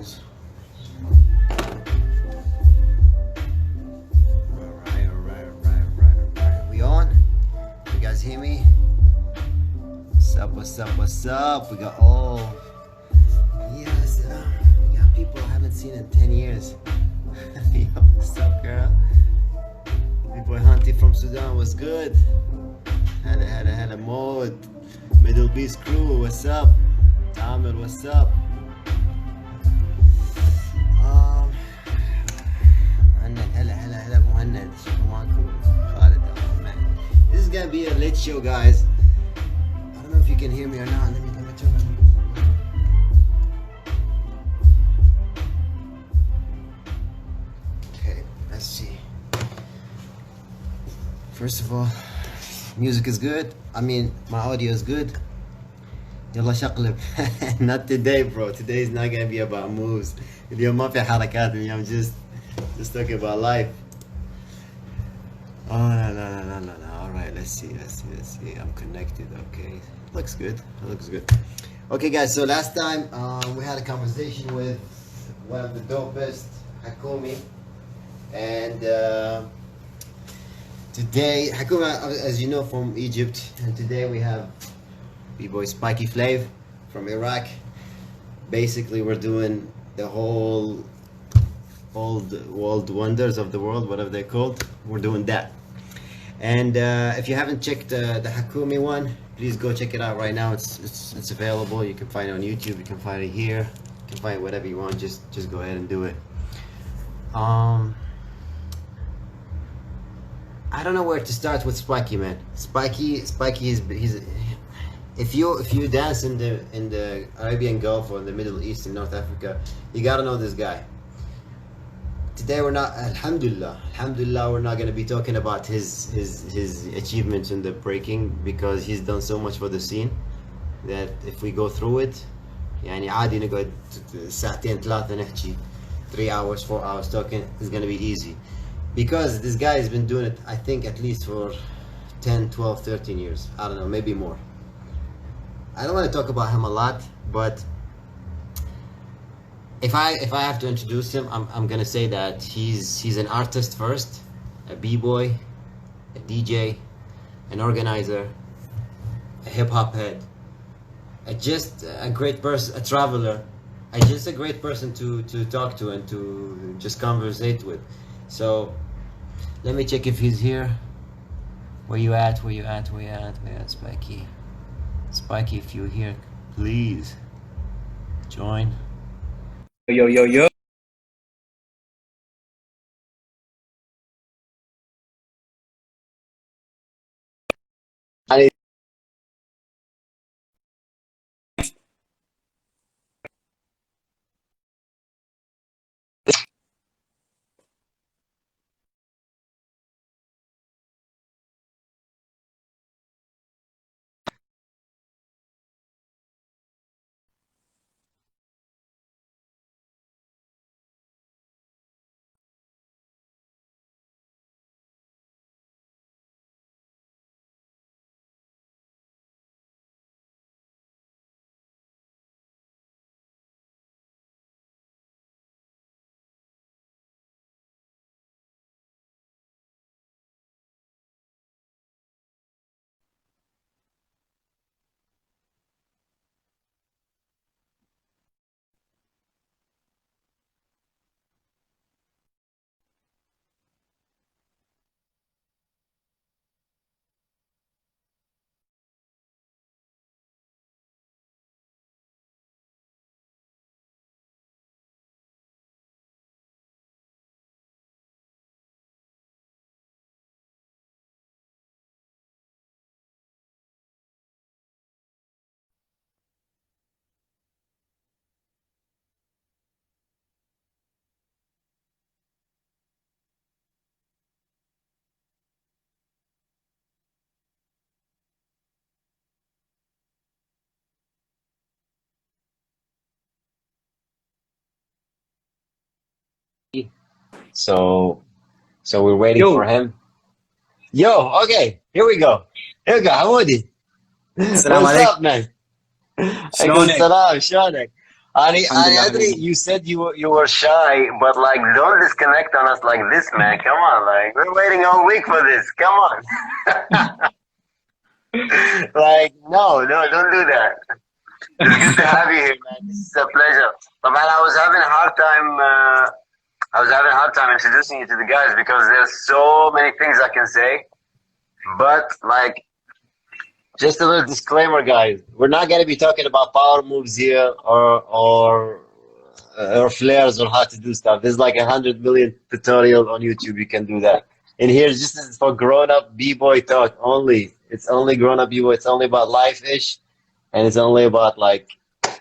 goes. Alright. We on? You guys hear me? What's up? We got yes, we got people I haven't seen in 10 years. Yo, what's up, girl? Bboy Hunty from Sudan, what's good? Had a mode. Middle Beast crew, what's up? Tamil, what's up? هلا مهند شو معكم خالد man. This is gonna be a lit show, guys. I don't know if you can hear me or not. Let me turn on. Okay, let's see. First of all, music is good. I mean, my audio is good. يلا شقلب. Not today, bro. Today is not gonna be about moves. اليوم ما في حركات. I'm just talking about life. Oh no. Alright, let's see. I'm connected. Okay. Looks good. Okay, guys, so last time we had a conversation with one of the dopest, Hakumi. And today, Hakumi, as you know, from Egypt. And today we have Bboy Spiky Flave from Iraq. Basically, we're doing the whole old world wonders of the world, whatever they're called. We're doing that. And if you haven't checked the Hakumi one, please go check it out right now. It's available. You can find it on YouTube. You can find it here. You can find whatever you want. Just go ahead and do it. I don't know where to start with Spiky, man. Spiky is he's if you dance in the Arabian Gulf or in the Middle East in North Africa, you gotta know this guy. Today we're not, alhamdulillah, we're not going to be talking about his achievements in the breaking, because he's done so much for the scene that if we go through it, يعني عادي نقعد ساعتين ثلاثة نحكي 3 hours 4 hours talking. It's going to be easy, because this guy has been doing it, I think, at least for 10, 12, 13 years. I don't know, maybe more. I don't want to talk about him a lot, but if I have to introduce him, I'm gonna say that he's an artist first, a b-boy, a DJ, an organizer, a hip-hop head, just a great person, a traveler, just a great person to talk to and to just conversate with. So let me check if he's here. Where you at, Spiky? Spiky, if you're here, please join. Yo. So we're waiting for him. Yo, okay, here we go. Hamoudi. السلام What's عليكم. up, man? عليكم شلونك؟ السلام، شلونك؟ Adri, you said you were shy, but like, don't disconnect on us like this, man. Come on, like, we're waiting all week for this. Come on. Like, no, don't do that. It's good to have you here, man. This is a pleasure. But man, I was having a hard time. I was having a hard time introducing you to the guys because there's so many things I can say. But like, just a little disclaimer, guys. We're not gonna be talking about power moves here or flares or how to do stuff. There's like 100 million tutorial on YouTube. You can do that. And here's just for grown-up b-boy talk only. It's only grown-up b-boy. It's only about life-ish, and it's only about like,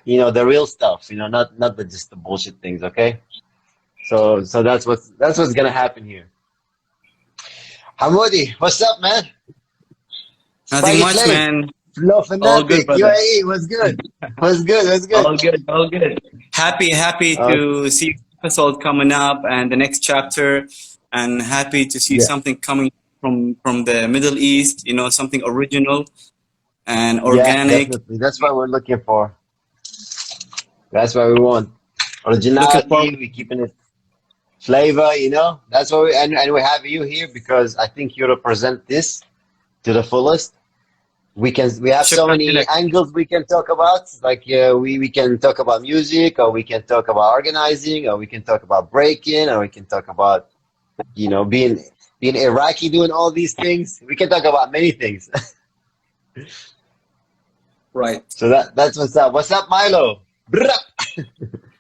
you know, the real stuff. You know, not just the bullshit things. Okay. So that's what's gonna happen here. Hamoudi, what's up, man? Nothing Spiky much, Flave. man. Flow All good, fanatic. brother. UAE, what's good? What's good? What's good? All good. Happy to see episode coming up and the next chapter, and happy to see Yeah. something coming from the Middle East. You know, something original and Yeah, organic. definitely. That's what we're looking for. That's what we want. Looking Originality. forward. We keeping it flavor. You know. That's what we and we have you here because I think you represent this to the fullest. We have so Shukran many lak. angles we can talk about. Like we can talk about music, or we can talk about organizing, or we can talk about breaking, or we can talk about, you know, being Iraqi, doing all these things. We can talk about many things. Right. So that's what's up. What's up, Milo? Brrrah.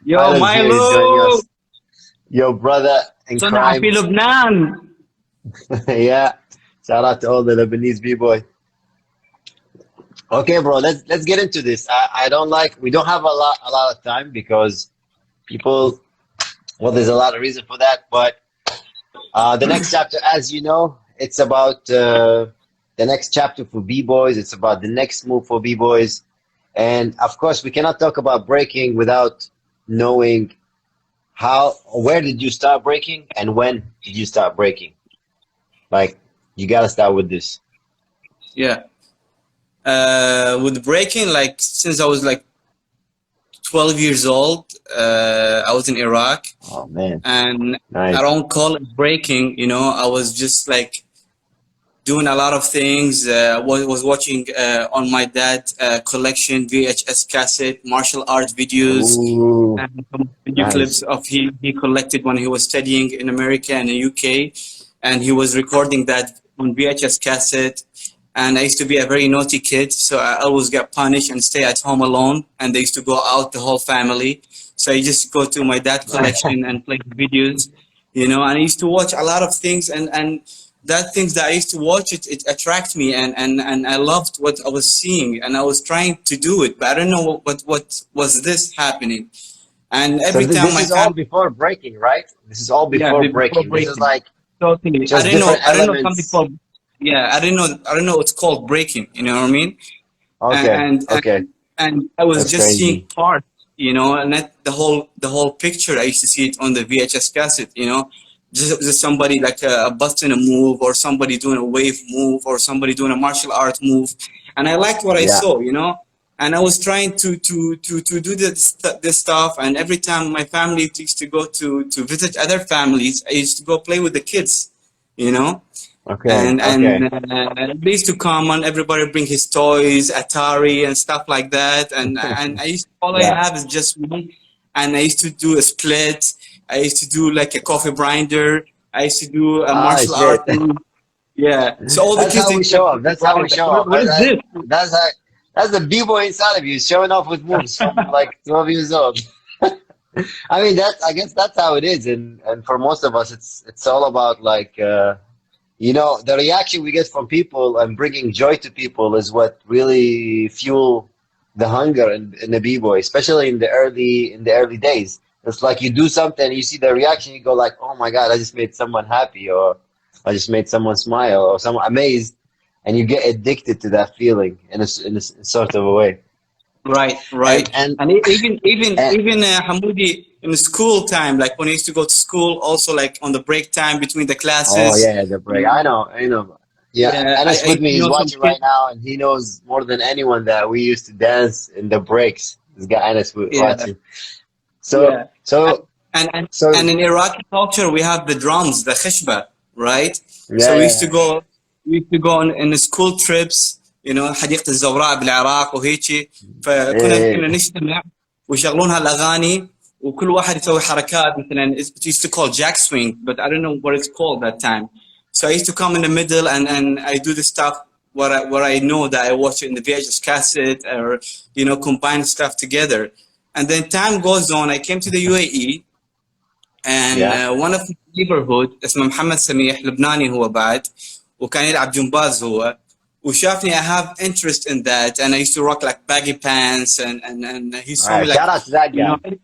Yo, Milo's here. He's joining Milo. us. Yo, brother in Souni3a Fi crime. Loubnan. Yeah. Shout out to all the Lebanese b-boy. Okay, bro. Let's get into this. I don't like. We don't have a lot of time because people. Well, there's a lot of reason for that. But the next chapter, as you know, it's about the next chapter for b-boys. It's about the next move for b-boys, and of course, we cannot talk about breaking without knowing where did you start breaking and when did you start breaking. Like, you gotta start with this. Yeah. With breaking, like since I was like 12 years old, I was in Iraq, Oh man, and nice. I don't call it breaking. You know, I was just like doing a lot of things. Was watching on my dad collection VHS cassette martial arts videos Ooh, and some video nice. clips of he collected when he was studying in America and the UK, and he was recording that on VHS cassette. And I used to be a very naughty kid, so I always get punished and stay at home alone. And they used to go out, the whole family. So I just go to my dad collection and play videos, you know. And I used to watch a lot of things, and that things that I used to watch, it attracted me, and I loved what I was seeing, and I was trying to do it, but I don't know what was this happening. And So every time this my is all family, before breaking, right? This is all yeah, before before breaking. This is breaking. like Totally. just different I didn't know something elements. called, yeah, I didn't know it's called breaking, you know what I mean? Okay, And okay, I was that's just seeing crazy. parts, you know, and not the whole picture. I used to see it on the VHS cassette, you know, just somebody like busting a move, or somebody doing a wave move, or somebody doing a martial art move, and I liked what I Yeah, saw, you know. And I was trying to do this stuff, and every time my family used to go to visit other families, I used to go play with the kids, you know. okay, And okay. they used to come and everybody bring his toys, Atari and stuff like that. And I used all I Yeah. have is just me. And I used to do a split. I used to do like a coffee grinder. I used to do a Ah, martial shit. art move. Yeah. So all the That's kids how they we get show up. That's how we surprised. Like, show up. what is this? That's how, that's the b-boy inside of you showing off with moves from like 12 years old. I mean, I guess that's how it is, and for most of us, it's all about like you know, the reaction we get from people and bringing joy to people is what really fuel the hunger in the b-boy, especially in the early days. It's like you do something, you see the reaction, you go like, oh my God, I just made someone happy, or I just made someone smile, or someone amazed, and you get addicted to that feeling in a sort of a way. Right, And right. and, And and even Hamoudi in school time, like when I used to go to school, also like on the break time between the oh classes, yeah, the you break. know. I know. Yeah, Yeah, Anas I with used me. to He's know some watching kids. right now, and he knows more than anyone that we used to dance in the breaks. This guy Anas Yeah, watching. So yeah. so And so in Iraqi culture, we have the drums, the khishba, right? So yeah, yeah, we used to go on school trips, you know, حديقة الزوراء بالعراق وهيجي. yeah. كنا نجتمع ويشغلون هالأغاني وكل واحد يسوي حركات مثلا it used to call jack swing, but I don't know what it's called that time. So I used to come in the middle and I do the stuff what I know that I watch it in the VHS cassette or you know combine stuff together. And then time goes on. I came to the UAE and Yeah. one of my neighborhood اسمه محمد سميح لبناني هو بعد وكان يلعب جمباز هو وشافني I have interest in that and I used to rock like baggy pants and he All saw me right. like Shout out to that you know guy.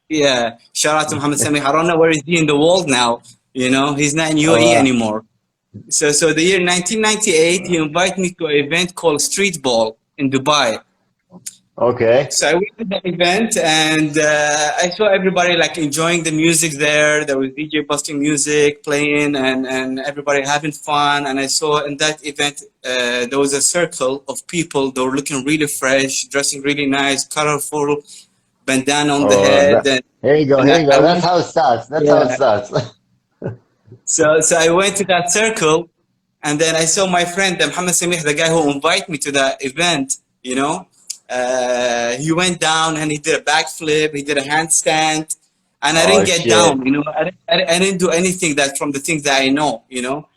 yeah shout out to Muhammad Samih. I don't know where is he in the world now, you know, he's not in UAE Oh, anymore. So the year 1998 he invited me to an event called Street Ball in Dubai. okay. So I went to that event and I saw everybody like enjoying the music there. There was DJ busting music playing and everybody having fun. And I saw in that event there was a circle of people. They were looking really fresh, dressing really nice, colorful, bandana on the Oh, head. And, here you go. and Here I, you I go. That's went, how it starts. That's how it yeah. starts. So I went to that circle and then I saw my friend Muhammad Samih, the guy who invited me to that event, you know. He went down and he did a backflip, he did a handstand, and I didn't Oh get shit. down, you know. I didn't do anything that from the things that I know, you know.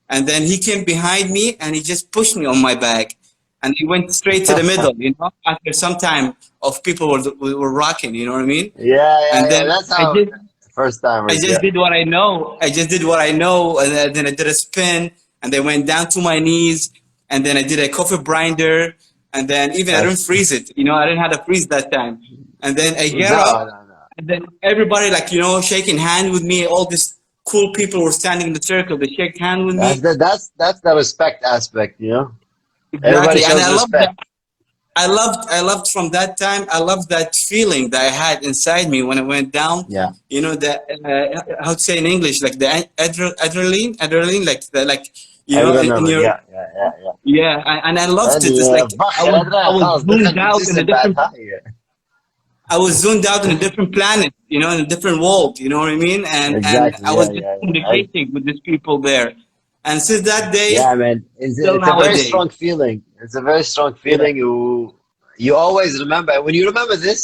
And then he came behind me and he just pushed me on my back, and he went straight to the middle, you know. After some time of people were rocking, you know what I mean? Yeah, yeah, And yeah. then That's how first I timers. just Yeah. did what I know. I just did what I know, and then I did a spin, and then went down to my knees, and then I did a coffee grinder, and then even I didn't That's freeze it. You know, I didn't have to freeze that time. And then I no, get up, no, no. and then everybody like you know shaking hand with me. All these cool people were standing in the circle. They shake hand with me. That's the respect aspect. You know, everybody Exactly, and shows I love that. respect. I loved from that time. I loved that feeling that I had inside me when I went down. Yeah, You know that how to say in English, like the adrenaline, like you know in adrenaline. your Yeah, yeah, yeah, yeah. yeah, and I loved it. It's هذه like بخ الادرينالين I was خلاص دخل zoomed في out in a الجسم different بعد هاي. I was zoomed out in a different planet, you know, in a different world. You know what I mean? And Exactly. I Yeah, was just yeah, yeah. communicating with these people there, and since that day Yeah, man. till It's a very nowadays. strong feeling. It's a very strong Yeah, feeling. You always remember when you remember this,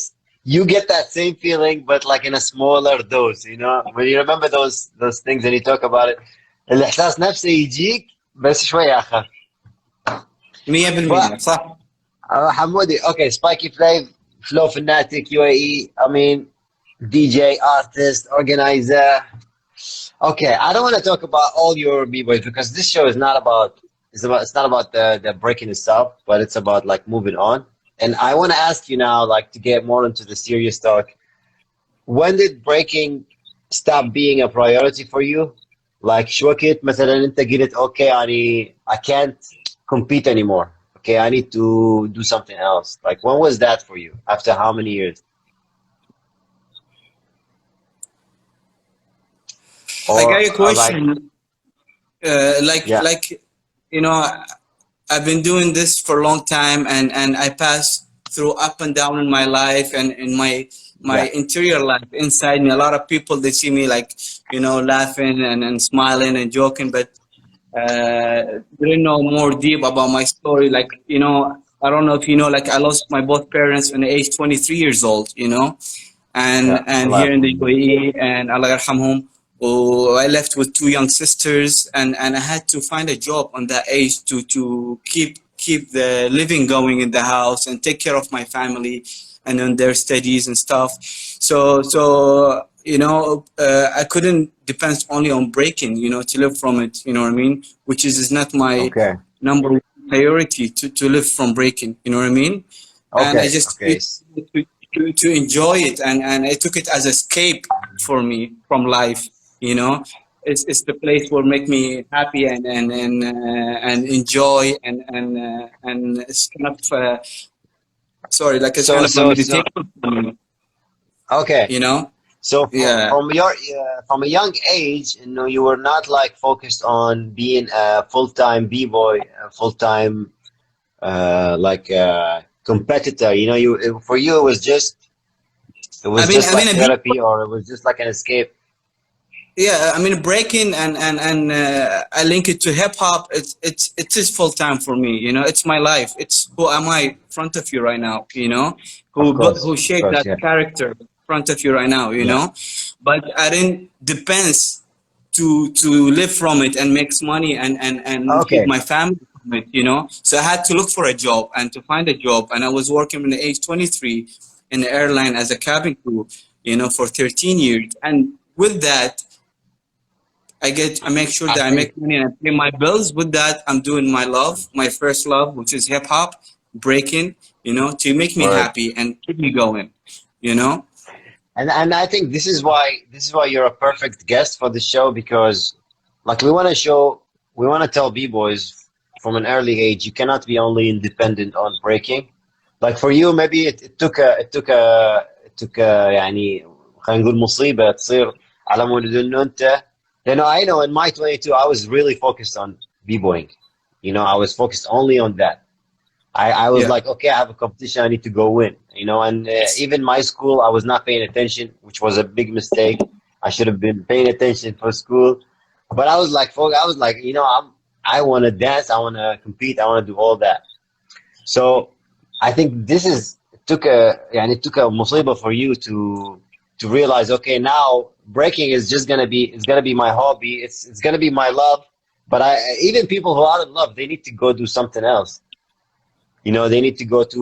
you get that same feeling, but like in a smaller dose. You know, when you remember those things and you talk about it, الإحساس نفسه يجيك بس شوية أخف. 100% صح. حمودي, okay, Spiky Flave, Flow Fanatic, UAE. I mean, DJ, artist, organizer. Okay, I don't want to talk about all your b-boys because this show is not about it's not about the breaking itself, but it's about like moving on. And I want to ask you now, like to get more into the serious talk. When did breaking stop being a priority for you? Like شو وقت مثلا انت قلت okay يعني I can't compete anymore. Okay, I need to do something else. Like when was that for you? After how many years? I got Or, a or like question. yeah, Like you know, I've been doing this for a long time, and I pass through up and down in my life and in my yeah. interior life inside me. A lot of people they see me like you know laughing and smiling and joking, but they don't know more deep about my story. Like you know, I don't know if you know, like I lost my both parents when the age 23 years old. You know, Yeah, and Allah here in the yarhamhum. UAE, and Allah yarhamhum. Oh, I left with two young sisters, and I had to find a job on that age to keep the living going in the house and take care of my family and on their studies and stuff. So you know, I couldn't depend only on breaking, you know, to live from it. You know what I mean? Which is not my Okay, number one priority to live from breaking. You know what I mean? And I okay, just okay. to enjoy it and I took it as escape for me from life, you know. It's the place where make me happy and enjoy and it's kind of sorry like it's kind So, of a so, so, meditation for me, okay. you know. So Yeah, from a young age, you know, you were not like focused on being a full-time b-boy, a full-time like competitor. You know, for you it was just I like mean, therapy, or it was just like an escape. yeah, I mean, breaking and I link it to hip hop. It is full time for me. You know, it's my life. It's who am I in front of you right now. You know, who Of shaped course, that yeah, character in front of you right now. You yeah. know, but I didn't depends to live from it and makes money and feed Okay, my family from it. You know, so I had to look for a job and to find a job, and I was working in the age 23 in the airline as a cabin crew. You know, for 13 years, and with that I make sure I that I think make money and I pay my bills. With that, I'm doing my love, my first love, which is hip hop, breaking, you know, to make me word. happy and keep me going, you know? And I think this is why you're a perfect guest for the show, because like we want to tell b-boys from an early age you cannot be only independent on breaking. Like for you, maybe it took يعني خلينا نقول مصيبة تصير على مود انه انت. You know, I know in my 22 I was really focused on b-boying. You know, I was focused only on that. I was Yeah. like, okay, I have a competition, I need to go win, you know. And even my school, I was not paying attention, which was a big mistake. I should have been paying attention for school, but I was like, you know, I want to dance, I want to compete, I want to do all that. So I think it took a musiba for you to realize, okay, now breaking is just gonna be it's gonna be my hobby, it's gonna be my love. But I even people who are in love, they need to go do something else. You know, they need to go to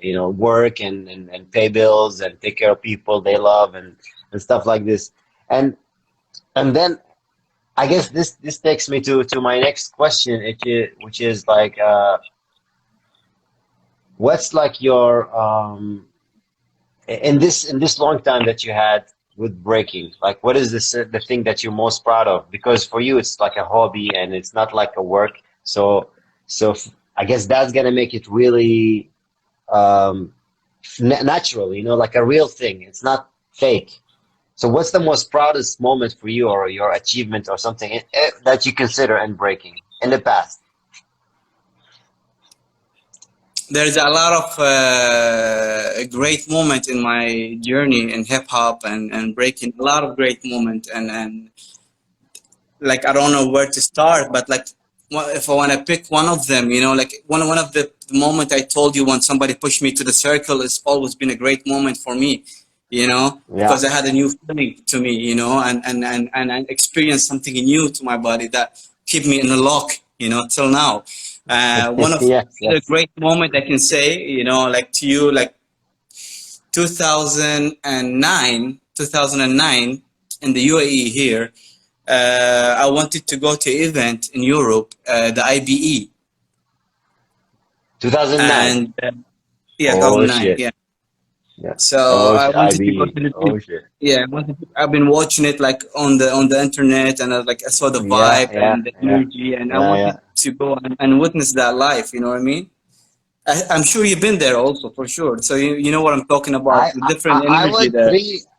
you know, work and pay bills and take care of people they love and stuff like this. And and then I guess this takes me to my next question, which is like what's like your in this long time that you had with breaking, like what is the thing that you're most proud of? Because for you it's like a hobby and it's not like a work. So I guess that's gonna make it really um, natural, you know, like a real thing. It's not fake. So what's the most proudest moment for you, or your achievement, or something that you consider in breaking in the past? There's a lot of great moment in my journey in hip hop and breaking, a lot of great moment and like I don't know where to start, but like if I want to pick one of them, you know, like one of the moment I told you when somebody pushed me to the circle has always been a great moment for me, you know, Yeah. because I had a new feeling to me, you know, and I experienced something new to my body that keep me in the lock, you know, till now. One of Yes, the yes. great moment I can say, you know, like to you, like 2009 in the UAE here. I wanted to go to event in Europe, the IBE, 2009. and yeah, Oh 2009, shit. yeah. Yeah. So Oh I shit. wanted to go IB. to the Oh shit. yeah. I've been watching it like on the internet, and like I saw the Yeah, vibe yeah, and the yeah, energy, and I yeah, yeah. wanted to go and witness that life. You know what I mean? I'm sure you've been there also for sure. So you know what I'm talking about, the different I energy went there.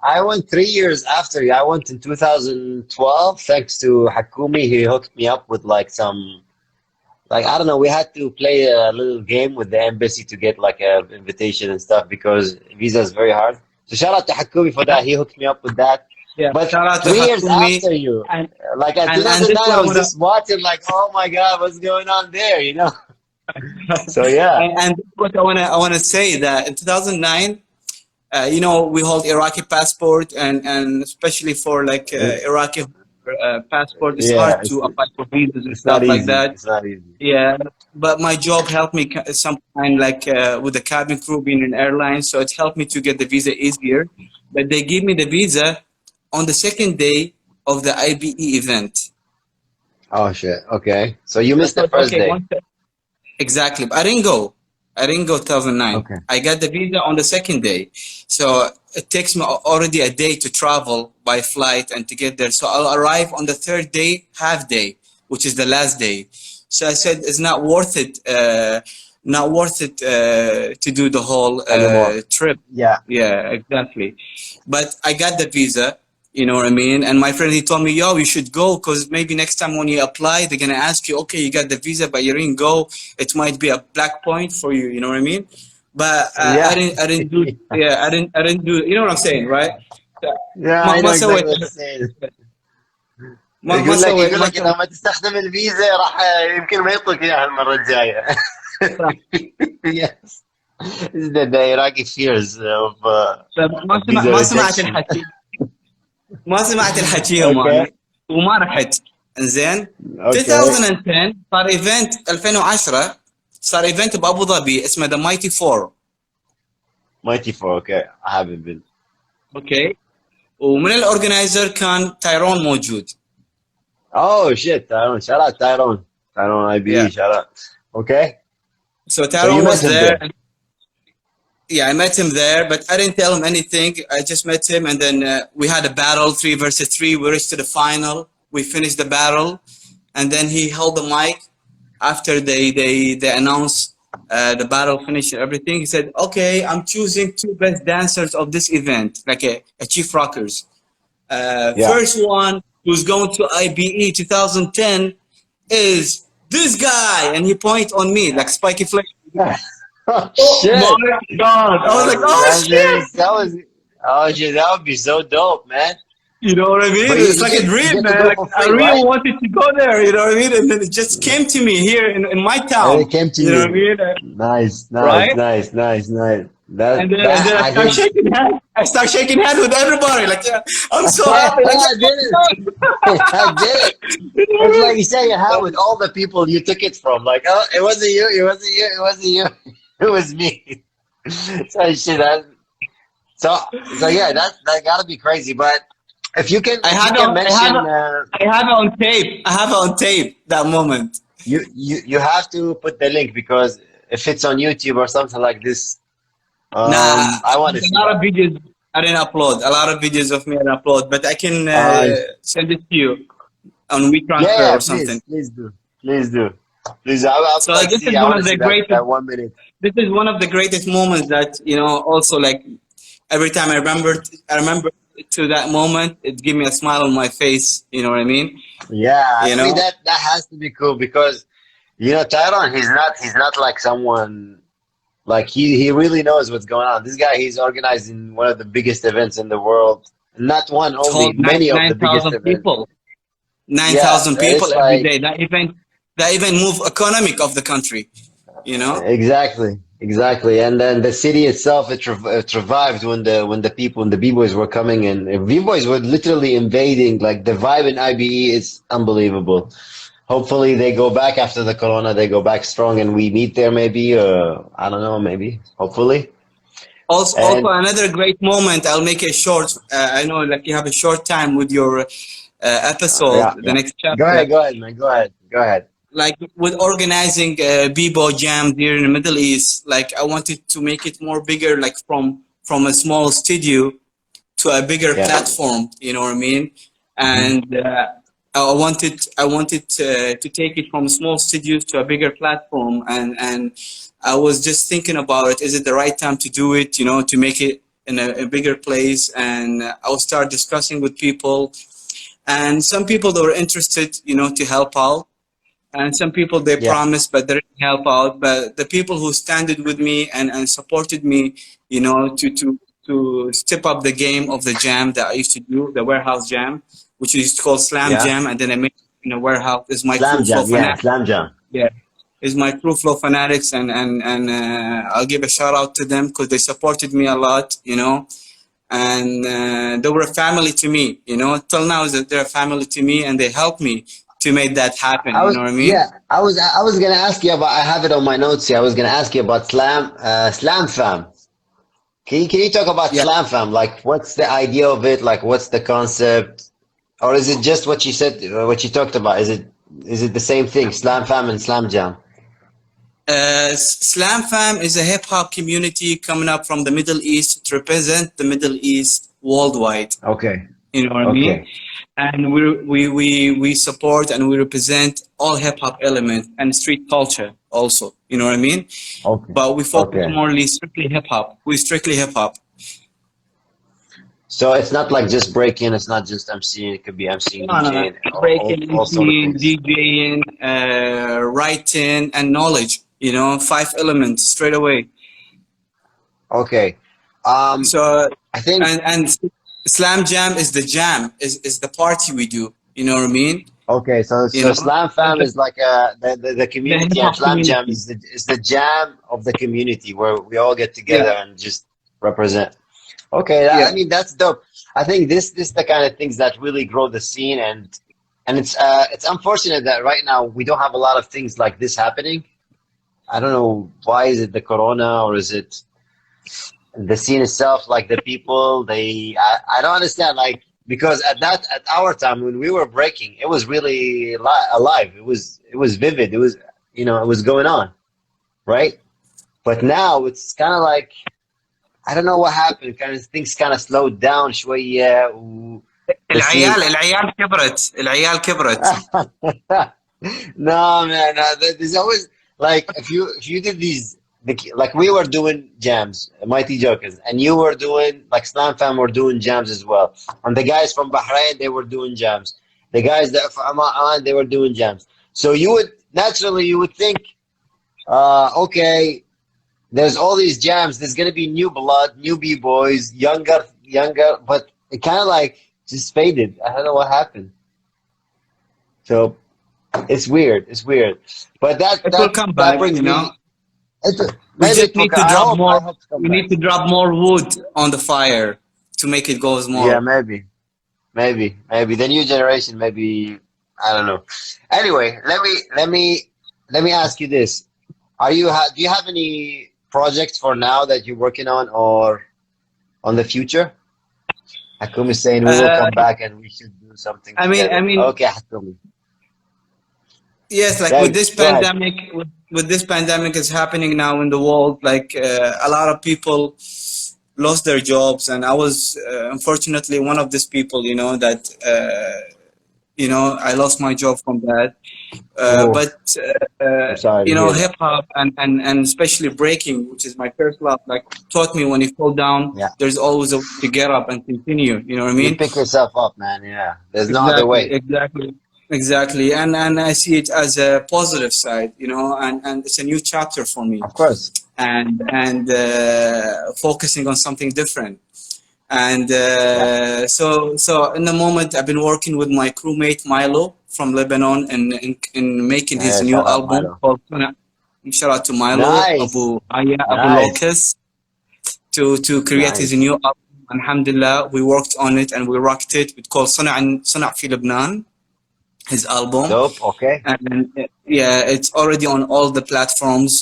I went 3 years after you. I went in 2012 thanks to Hakumi. He hooked me up with like some, like I don't know, we had to play a little game with the embassy to get like a invitation and stuff because visa is very hard. So shout out to Hakumi for that. He hooked me up with that. Yeah, But shout out to 3 years Hakumi, after you, and like at and this 2009, what I I was wanna just watching like, oh my God, what's going on there? You know? So yeah, and what I wanna say that in 2009, you know, we hold Iraqi passport, and especially for like Iraqi passport, it's yeah, hard to apply for visas and it's not stuff like easy. that. It's not easy. Yeah, but my job helped me some kind like with the cabin crew being in airlines, so it helped me to get the visa easier. But they gave me the visa on the second day of the IBE event. Oh shit. Okay. So you I missed the thought, first okay, day. exactly. But I didn't go. I didn't go 2009. Okay. I got the visa on the second day. So it takes me already a day to travel by flight and to get there. So I'll arrive on the third day, half day, which is the last day. So I said it's not worth it to do the whole Anymore. trip. Yeah. Yeah, exactly. But I got the visa. You know what I mean? And my friend, he told me, yo, you should go because maybe next time when you apply, they're going to ask you, okay, you got the visa, but you didn't go. It might be a black point for you. You know what I mean? But Yeah. I didn't do, yeah, I didn't do, you know what I'm saying, right? Yeah, ما I know ما exactly سويت what you're saying. ما يقول لك سويت يقول لك اذا ما تستخدم الفيزا راح يمكن ما يعطوك اياها المره الجايه. Yes. This is the Iraqi fears of visa ما سمعت rejection. الحكي، ما سمعت الحكيهم Okay. انا وما رحت. زين Okay. 2010 صار ايفنت، 2010 صار ايفنت بابو ظبي اسمه ذا مايتي فور. Mighty Four. Okay. I haven't been. اوكي، ومن الاورجنايزر كان تايرون موجود. Oh shit, Tyrone. Shout out Tyrone. Tyrone Yeah. IBE. Shout out. Okay. So So you Tyrone met was him there. there. Yeah, I met him there, but I didn't tell him anything. I just met him, and then we had a battle, 3 versus 3. We reached to the final. We finished the battle, and then he held the mic after they announced the battle finished and everything. He said, "Okay, I'm choosing 2 best dancers of this event, like a Chief Rockers. Yeah. First one who's going to IBE 2010 is this guy," and he point on me like Spiky Flave. Oh Oh shit. my god! I was like, "Oh shit!" That was. Oh shit, that would be so dope, man. You know what I mean? But It's like a you dream, get to man. go Like for I free, really right? wanted to go there. You know what I mean? And then it just came to me here in my And town. it came to You know you. what I mean? Nice, nice, Right? nice, nice, nice. That And that then I I start think shaking hands. I start shaking hands with everybody. Like, yeah, I'm so happy. Like, I did it. I did it. you know It's what like you say you have with all the people you took it from. Like, oh, it wasn't you, it wasn't you, it wasn't you, it was me. So shit. So yeah, that gotta be crazy. But I if you have can it, I have mention, it, I have it on tape. I have it on tape that moment. you have to put the link because if it's on YouTube or something like this, Nah, I want to there's a see lot of that. videos I didn't upload. A lot of videos of me I didn't upload, but I can Uh, send it to you on yeah, WeTransfer yeah, or something. please do, please do, please. I So would like this see. is I one want of to the see that greatest. 1 minute. This is one of the greatest moments that Also, like every time I remember to that moment, it give me a smile on my face. You know what I mean? Yeah, You I mean know. that has to be cool because Tyrone, he's not like someone like he really knows what's going on. This guy, he's organizing one of the biggest events in the world. Not one only, Hold many of the nine biggest thousand events. people. Nine Yeah, thousand and people it's every like day. That even move economic of the country. You know. exactly. And then the city itself, it revived when the people and the b-boys were coming in. B-boys were literally invading. Like the vibe in IBE is unbelievable. Hopefully they go back after the corona. They go back strong, and we meet there. Maybe I don't know. Maybe hopefully. Also And another great moment. I'll make it short. I know, like you have a short time with your yeah, episode, the yeah. next chapter. Go ahead, man. Go ahead. Like with organizing b-boy jams here in the Middle East, like I wanted to make it more bigger, like from a small studio to a bigger Yeah. platform. You know what I mean? And I wanted to take it from small studios to a bigger platform, and I was just thinking about it. Is it the right time to do it? To make it in a bigger place, and I will start discussing with people, and some people that were interested, to help out. And some people they Yeah. promised but they didn't help out, but the people who standed with me and supported me, to step up the game of the jam that I used to do, the warehouse jam, which is called Slam Yeah. Jam, and then I made it in a warehouse. Is my Slam True Flow jam. Yeah. Fanatics. Slam jam. Yeah, is my True Flow Fanatics, and I'll give a shout out to them because they supported me a lot, and they were a family to me, till now is that they're a family to me, and they helped me to make that happen. You know what I mean? Yeah. I was gonna ask you about. I have it on my notes here. I was gonna ask you about Slam Fam. Can you talk about Yeah. Slam Fam? Like, what's the idea of it? Like, what's the concept? Or is it just what you said, what you talked about? Is it the same thing, Slam Fam and Slam Jam? Slam Fam is a hip hop community coming up from the Middle East to represent the Middle East worldwide. Okay. You know what I mean? And we support and we represent all hip hop elements and street culture also. You know what I mean? Okay. But we focus Okay. more strictly hip hop. We strictly hip hop. So it's not like just breaking. It's not just MCing. It could be MCing, No, no, no. DJing, Breaking, all sort of MCing, things. DJing, writing, and knowledge. You know, 5 elements straight away. Okay. So, I think and Slam Jam is the jam, is the party we do. You know what I mean? okay. So You know, Slam the, Fam the, is like the the hip community, and hop Slam Jam community. is the jam of the community where we all get Yeah, together and just represent. Okay, I yeah. mean that's dope. I think this the kind of things that really grow the scene, and it's unfortunate that right now we don't have a lot of things like this happening. I don't know why is it the corona or is it the scene itself, like the people I don't understand, like because at our time when we were breaking it was really alive, it was vivid, it was, it was going on, right? But now it's kind of like I don't know what happened, kind of things kind of slowed down شوية the scene. العيال كبرت. No, man. There's always like if you did these like we were doing jams, Mighty Jokers, and you were doing like Slam Fam were doing jams as well, and the guys from Bahrain they were doing jams. The guys that from Oman they were doing jams. So you would naturally you would think, okay, there's all these jams. There's gonna be new blood, new b-boys, younger, but it kind of like just faded. I don't know what happened. So. It's weird. It's weird, but that It will that come that back. brings You know, me. It, we maybe just it will. need to I drop hope. I more. hope to come We back. need to drop more wood on the fire to make it goes Yeah, more. maybe the new generation. Maybe I don't know. Anyway, let me ask you this: do you have any projects for now that you're working on or on the future? Hakum is saying we will Uh, come back and we should do something I mean, I together. mean, Okay, Hakum. yes, like Yeah, with this go ahead. pandemic, with this pandemic is happening now in the world. Like a lot of people lost their jobs, and I was unfortunately one of these people. You know that. I lost my job from that. Oh, But I'm sorry to hear that. hip hop and especially breaking, which is my first love, like taught me when you fall down, Yeah. there's always a way to get up and continue. You know what I You mean? pick yourself up, man. Yeah. There's no other Exactly, way. exactly, exactly. And I see it as a positive side, and it's a new chapter for me, Of course. and focusing on something different. And Yeah. so in the moment, I've been working with my crewmate Milo from Lebanon in making his new Shout out, album Milo. called Shout out to Milo, Nice. Abu Aya, Abu Nice. Locus, to create his Nice. new album. Alhamdulillah, we worked on it and we rocked it. It's called صنع في لبنان, his album. Dope. Okay. And yeah, it's already on all the platforms,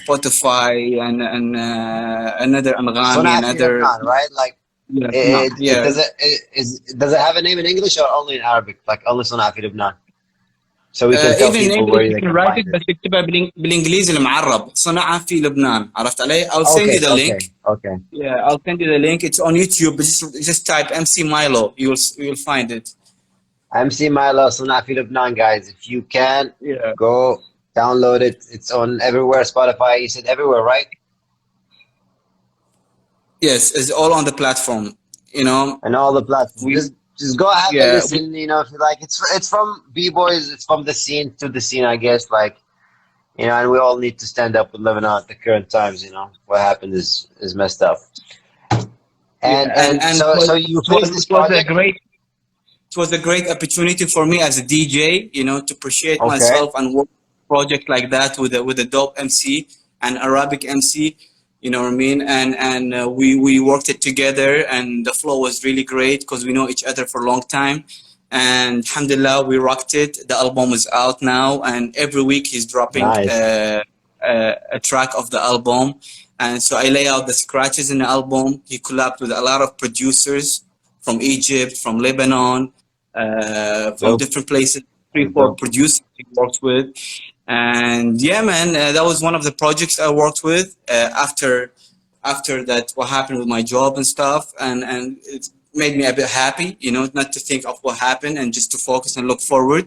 Spotify and another Anghami, Souna Fi another. Loubnan, right? Like, Yeah, no, it yeah. does it have a name in English or only in Arabic? Like only Souna Fi Loubnan, so we can tell Even in people English where you they can can write find it it. بس تكتبها بالانجليزي المعرب صنعاء في لبنان عرفت علي. I'll send you Okay. the link. Okay. Okay. Yeah, I'll send you the link. It's on YouTube. Just type MC Milo. You'll find it. MC Maylo, Souna Fi Loubnan, guys. If you can, Yeah. go download it. It's on everywhere. Spotify. You said everywhere, right? Yes, it's all on the platform. You know, And all the platforms. we Just go have a yeah we, listen. If you like, it's from b-boys. It's from the scene to the scene, I guess. Like, and we all need to stand up with Lebanon at the current times. What happened is messed up. yeah And and so you finished this it was a project. great opportunity for me as a DJ. To appreciate Okay. myself and work a project like that with a dope MC, an Arabic MC. You know what I mean? And we worked it together, and the flow was really great because we know each other for a long time. And alhamdulillah, we rocked it. The album is out now, and every week he's dropping Nice. a track of the album. And so I lay out the scratches in the album. He collabed with a lot of producers from Egypt, from Lebanon, from Dope. different places. Three, That's four dope. producers he works with, and yeah, man, that was one of the projects I worked with after that what happened with my job and stuff, and it made me a bit happy, not to think of what happened and just to focus and look forward.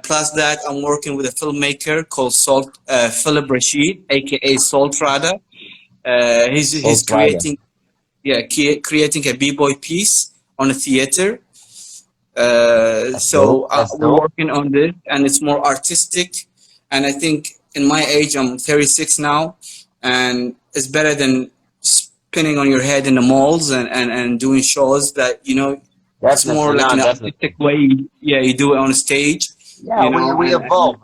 Plus that, I'm working with a filmmaker called Philip Rashid, aka Soul3a. He's Soul3a. creating. yeah, creating a b-boy piece on a theater. That's dope. So That's we're dope. working on this, and it's more artistic. And I think in my age, I'm 36 now, and it's better than spinning on your head in the malls and doing shows that, you know, it's Definitely, more like no, an definitely. artistic way. Yeah, you do it on stage, Yeah, you know, we evolve.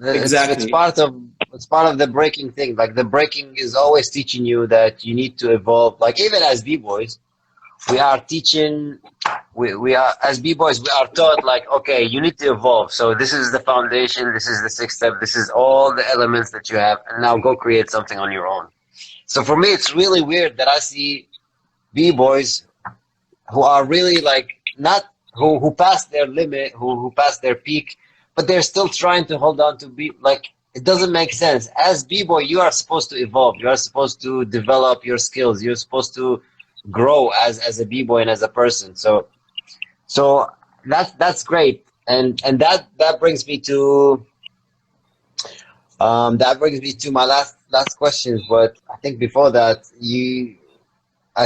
It's exactly. part of the breaking thing. Like the breaking is always teaching you that you need to evolve. Like even as b-boys, we are teaching. We are as b-boys, we are taught like, okay, you need to evolve. So this is the foundation. This is the sixth step. This is all the elements that you have, and now go create something on your own. So for me, it's really weird that I see b-boys who are really like not who passed their limit, who passed their peak, but they're still trying to hold on to be like it doesn't make sense. As b-boy, you are supposed to evolve. You are supposed to develop your skills. You're supposed to grow as a b-boy and as a person. So that's great. And that brings me to my last questions. But I think before that, you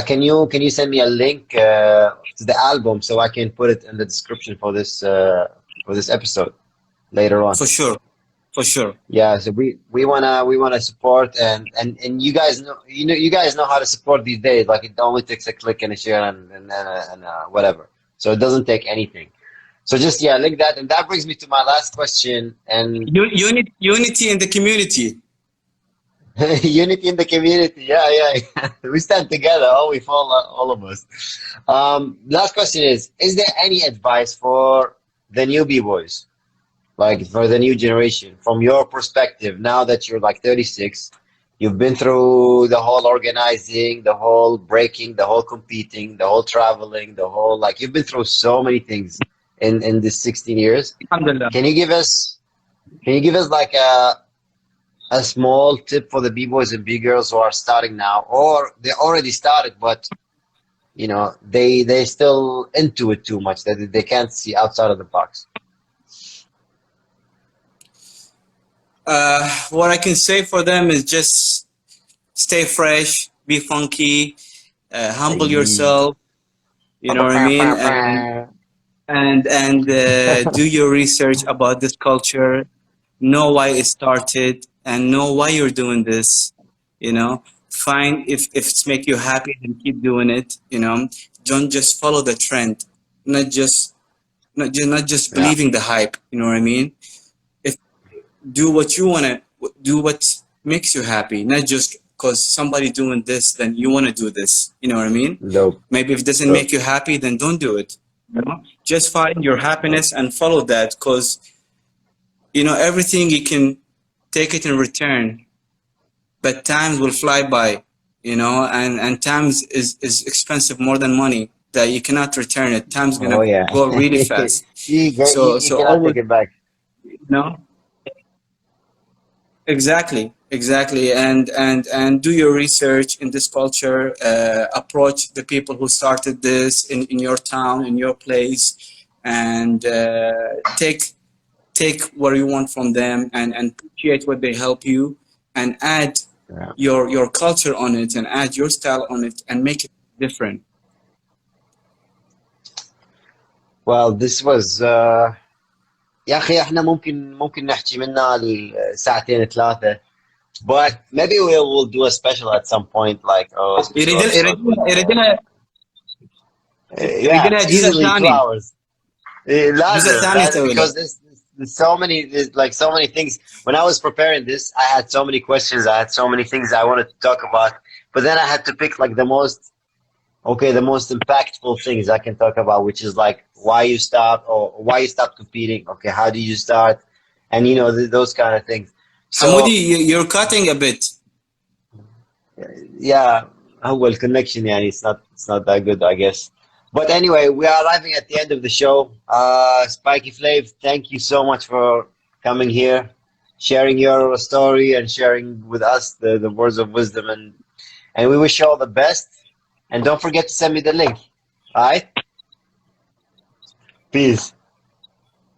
can you send me a link to the album so I can put it in the description for this episode later on. For sure, for sure. Yeah, so we wanna support and you guys know you guys know how to support these days. Like it only takes a click and a share and whatever. So it doesn't take anything. So just yeah, link that, and that brings me to my last question. And Unity in the community. unity in the community. Yeah, yeah. We stand together. Oh, we fall, all of us. Last question is there any advice for the new B-boys? Like for the new generation, from your perspective, now that you're like 36, you've been through the whole organizing, the whole breaking, the whole competing, the whole traveling, the whole like you've been through so many things in this 16 years. Alhamdulillah. Can you give us like a small tip for the b-boys and b-girls who are starting now, or they already started, but you know they still into it too much that they can't see outside of the box? What I can say for them is just stay fresh, be funky, humble Aye. yourself. You know what I mean? And do your research about this culture, know why it started, and know why you're doing this. You know, find if it's make you happy, then keep doing it. You know, don't just follow the trend, not just not just Yeah, believing the hype. You know what I mean? If do what you wanna do, what makes you happy, not just because somebody doing this, then you wanna do this. You know what I mean? dope, Maybe if it doesn't dope, make you happy, then don't do it. You know? Just find your dope. happiness and follow that, because you know everything you can take it in return, but times will fly by. You know, and times is expensive more than money that you cannot return it. Time's Oh gonna yeah. go really fast. You So cannot always, take it back. you know, exactly, and do your research in this culture. Approach the people who started this in your town, in your place, and take what you want from them, and appreciate what they help you, and add Yeah. your culture on it, and add your style on it, and make it different. Well, this was يا أخي احنا ممكن نحكي منها ساعتين ثلاثة. But maybe we will do a special at some point, like a special episode with يريدنا yeah, جزء easily two ثاني. hours. جزء ثاني Lazim, اسوي له. because there's so many, there's like so many things. When I was preparing this, I had so many questions. I had so many things I wanted to talk about, but then I had to pick like the most impactful things I can talk about, which is like why you stopped or why you stopped competing. Okay, how did you start, and you know those kind of things. So Hamoudi, you're cutting a bit. yeah, well, connection, yeah, it's not that good, I guess. But anyway, we are arriving at the end of the show. Spiky Flave, thank you so much for coming here, sharing your story and sharing with us the words of wisdom, and we wish you all the best. And don't forget to send me the link. All right? Peace.